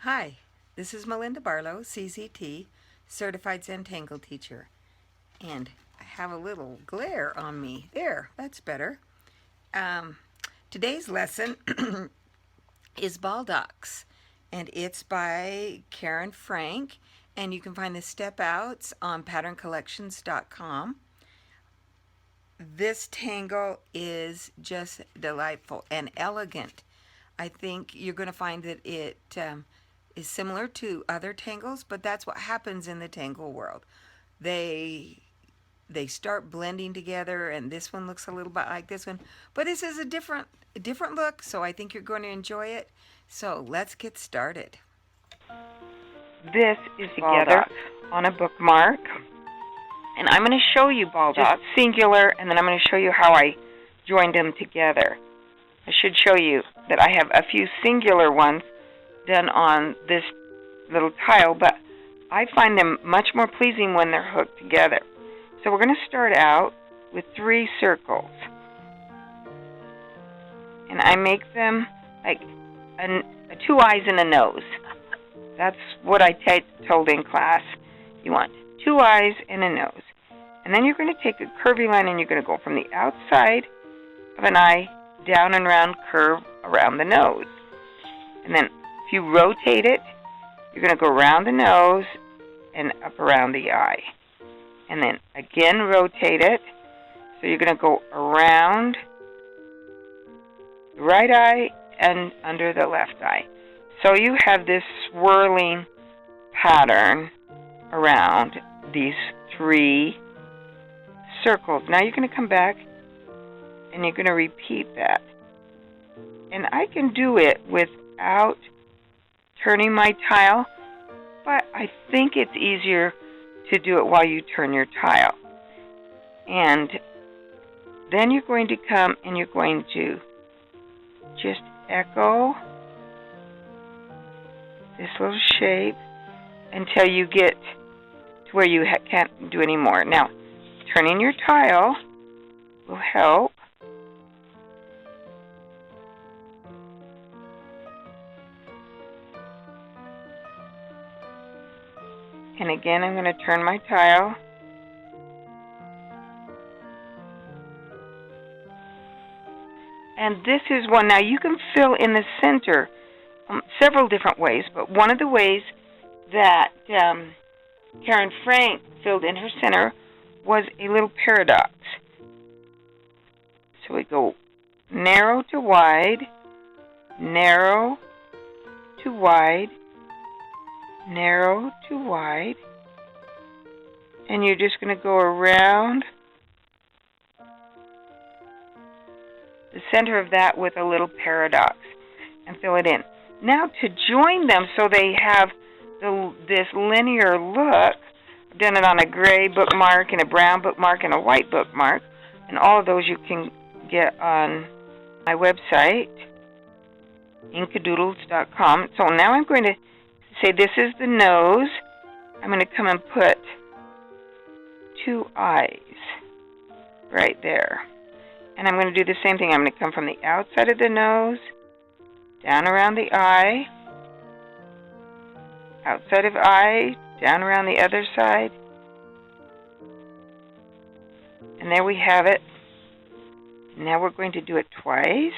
Hi, this is Melinda Barlow, CZT, Certified Tangle Teacher, and I have a little glare on me. There, that's better. Um, Today's lesson is Balldox, and it's by Karen Frank, and you can find the step outs on patterncollections.com. This tangle is just delightful and elegant. I think you're going to find that it is similar to other tangles, but that's what happens in the tangle world. They start blending together, and this one looks a little bit like this one, but this is a different look, so I think you're going to enjoy it. So let's get started. This is together on a bookmark, and I'm going to show you Balldox singular, and then I'm going to show you how I joined them together. I should show you that I have a few singular ones done on this little tile, but I find them much more pleasing when they're hooked together. So we're going to start out with 3 circles, and I make them like 2 eyes and a nose. That's what I told in class. You want 2 eyes and a nose. And then you're going to take a curvy line and you're going to go from the outside of an eye down and round, curve around the nose. And then if you rotate it, you're going to go around the nose and up around the eye. And then again rotate it. So you're going to go around the right eye and under the left eye. So you have this swirling pattern around these 3 circles. Now you're going to come back and you're going to repeat that. And I can do it without turning my tile, but I think it's easier to do it while you turn your tile. And then you're going to come and you're going to just echo this little shape until you get to where you can't do any more. Now, turning your tile will help. And again, I'm going to turn my tile. And this is one. Now, you can fill in the center several different ways, but one of the ways that Karen Frank filled in her center was a little paradox. So we go narrow to wide, narrow to wide, narrow to wide, and you're just going to go around the center of that with a little paradox and fill it in. Now to join them so they have this linear look, I've done it on a gray bookmark and a brown bookmark and a white bookmark, and all of those you can get on my website, Inkidoodles.com. So now I'm going to say this is the nose. I'm going to come and put 2 eyes right there. And I'm going to do the same thing. I'm going to come from the outside of the nose, down around the eye, outside of eye, down around the other side. And there we have it. Now we're going to do it twice.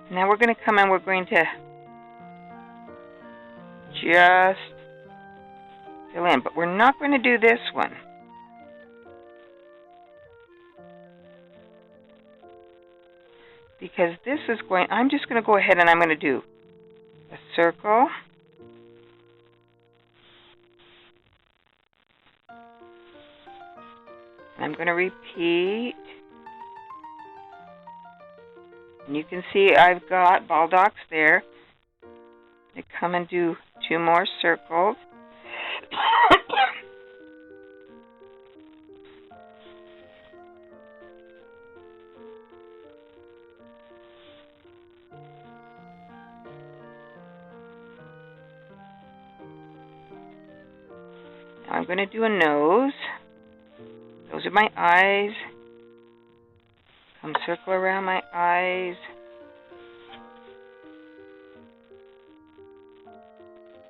Now we're going to come and we're going to just fill in, but we're not going to do this one. Because this is I'm just going to go ahead and I'm going to do a circle. And I'm going to repeat. And you can see I've got Balldox there. I come and do 2 more circles. Now I'm going to do a nose. Those are my eyes. Come circle around my eyes.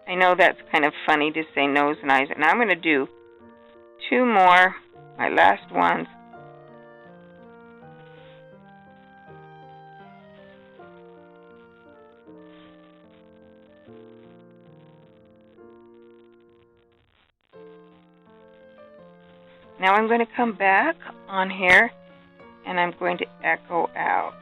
I know that's kind of funny to say nose and eyes, and I'm going to do 2 more, my last ones. Now I'm going to come back on here, and I'm going to echo out.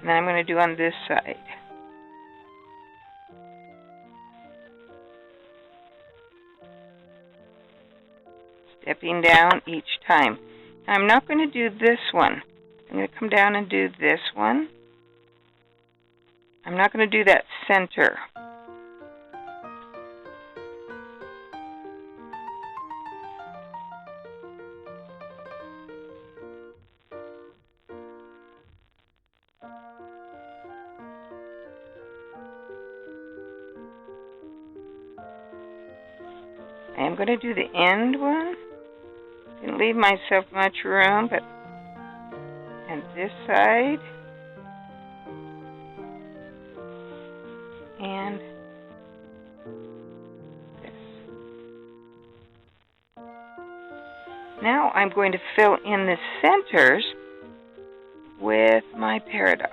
And then I'm going to do on this side. Stepping down each time. Now I'm not going to do this one. I'm going to come down and do this one. I'm not going to do that center. I am going to do the end one. Didn't leave myself much room, but and this side and this. Now I'm going to fill in the centers with my paradox.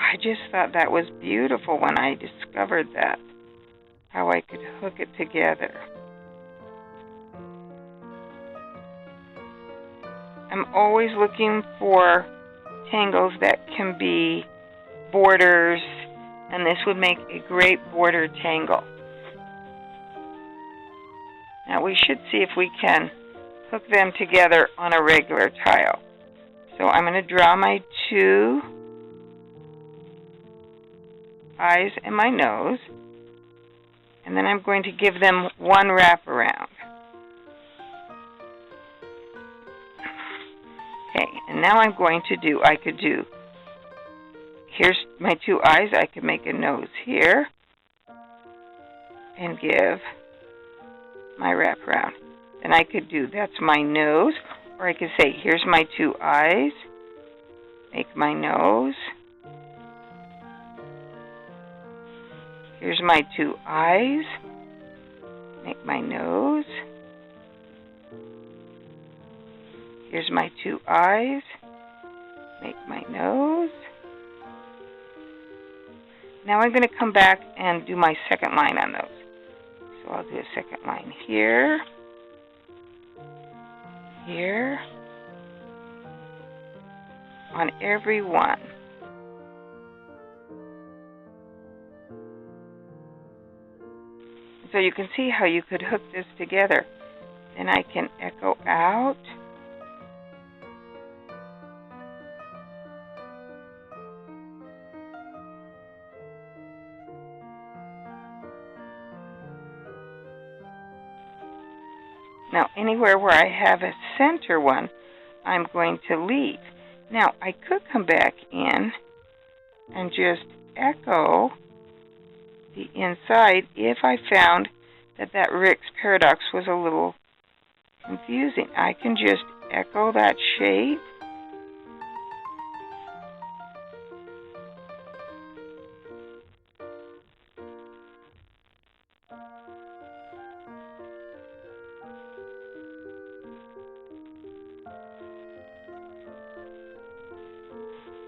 I just thought that was beautiful when I discovered that, how I could hook it together. I'm always looking for tangles that can be borders, and this would make a great border tangle. Now we should see if we can hook them together on a regular tile. So I'm going to draw my 2 eyes and my nose, and then I'm going to give them 1 wraparound. Okay, and now I'm going to do, I could do, here's my 2 eyes, I could make a nose here and give my wraparound. Then I could do, that's my nose, or I could say, here's my 2 eyes, make my nose. Here's my 2 eyes, make my nose. Here's my 2 eyes, make my nose. Now I'm going to come back and do my second line on those. So I'll do a second line here, here, on every one. So you can see how you could hook this together. Then I can echo out. Now anywhere where I have a center one, I'm going to leave. Now I could come back in and just echo the inside if I found that that Rick's paradox was a little confusing. I can just echo that shape.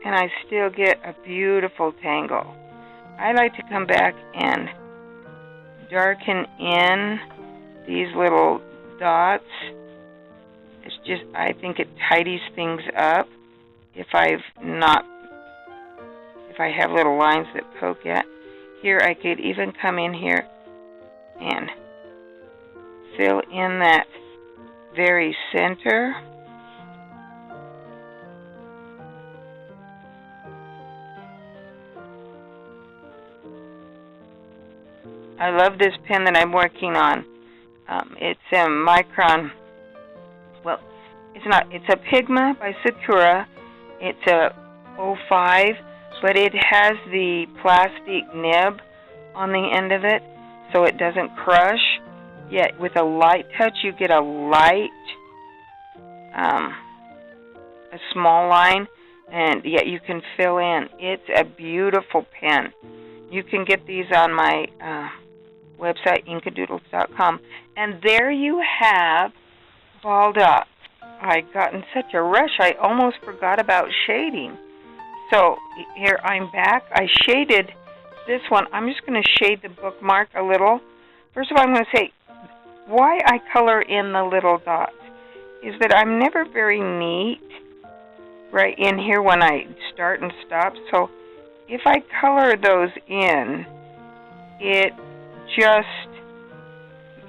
And I still get a beautiful tangle. I like to come back and darken in these little dots. It's just, I think it tidies things up if I have little lines that poke at. Here I could even come in here and fill in that very center. I love this pen that I'm working on. It's a micron. Well, it's not. It's a Pigma by Sakura. It's a 05, but it has the plastic nib on the end of it, so it doesn't crush. Yet with a light touch, you get a light, a small line, and yet you can fill in. It's a beautiful pen. You can get these on my website, Inkidoodles.com. And there you have Balldox. I got in such a rush, I almost forgot about shading. So here I'm back. I shaded this one. I'm just going to shade the bookmark a little. First of all, I'm going to say why I color in the little dots is that I'm never very neat right in here when I start and stop. So if I color those in, it just,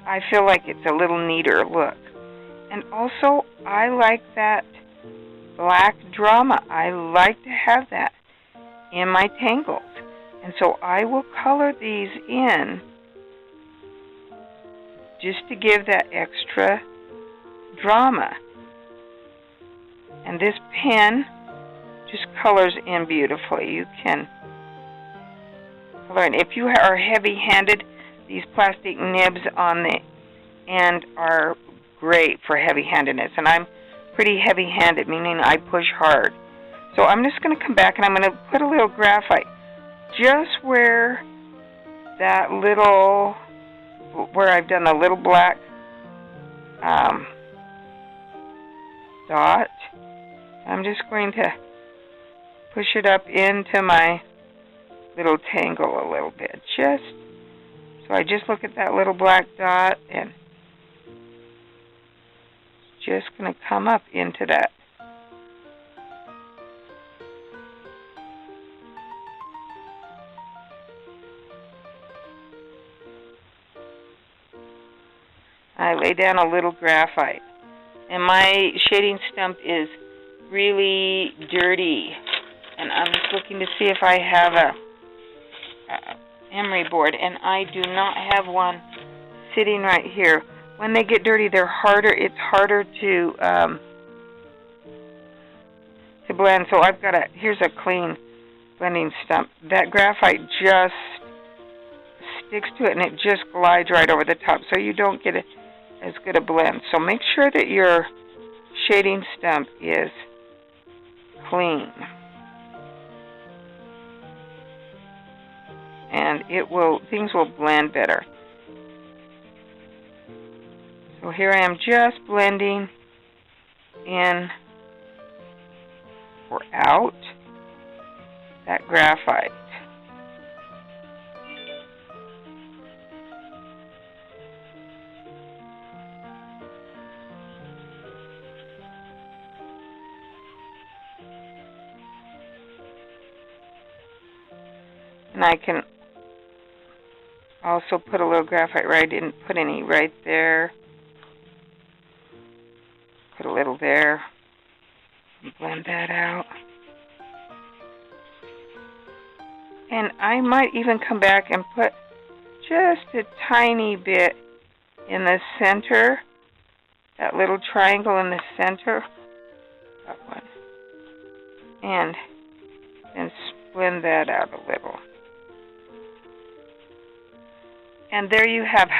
I feel like it's a little neater look. And also, I like that black drama. I like to have that in my tangles. And so I will color these in just to give that extra drama. And this pen just colors in beautifully. You can color in. If you are heavy-handed, these plastic nibs on the end are great for heavy-handedness. And I'm pretty heavy-handed, meaning I push hard. So I'm just going to come back and I'm going to put a little graphite just where that little, where I've done a little black dot. I'm just going to push it up into my little tangle a little bit. So I just look at that little black dot and just going to come up into that. I lay down a little graphite. And my shading stump is really dirty. And I'm just looking to see if I have a emery board. And I do not have one sitting right here. When they get dirty, they're harder. It's harder to blend. So I've got here's a clean blending stump. That graphite just sticks to it and it just glides right over the top. So you don't get as good a blend. So make sure that your shading stump is clean. And things will blend better. So here I am just blending in or out that graphite. And I can also put a little graphite right, I didn't put any right there. Put a little there. And blend that out. And I might even come back and put just a tiny bit in the center. That little triangle in the center. That one. And blend that out a little. And there you have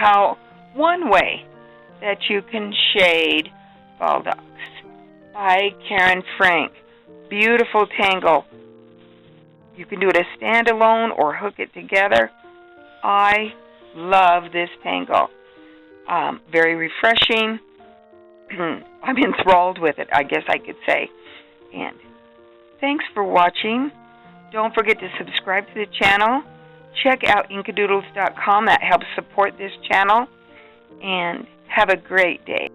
one way that you can shade Balldox by Karen Frank. Beautiful tangle. You can do it as standalone or hook it together. I love this tangle. Very refreshing. I'm enthralled with it, I guess I could say. And thanks for watching. Don't forget to subscribe to the channel. Check out Inkidoodles.com. That helps support this channel. And have a great day.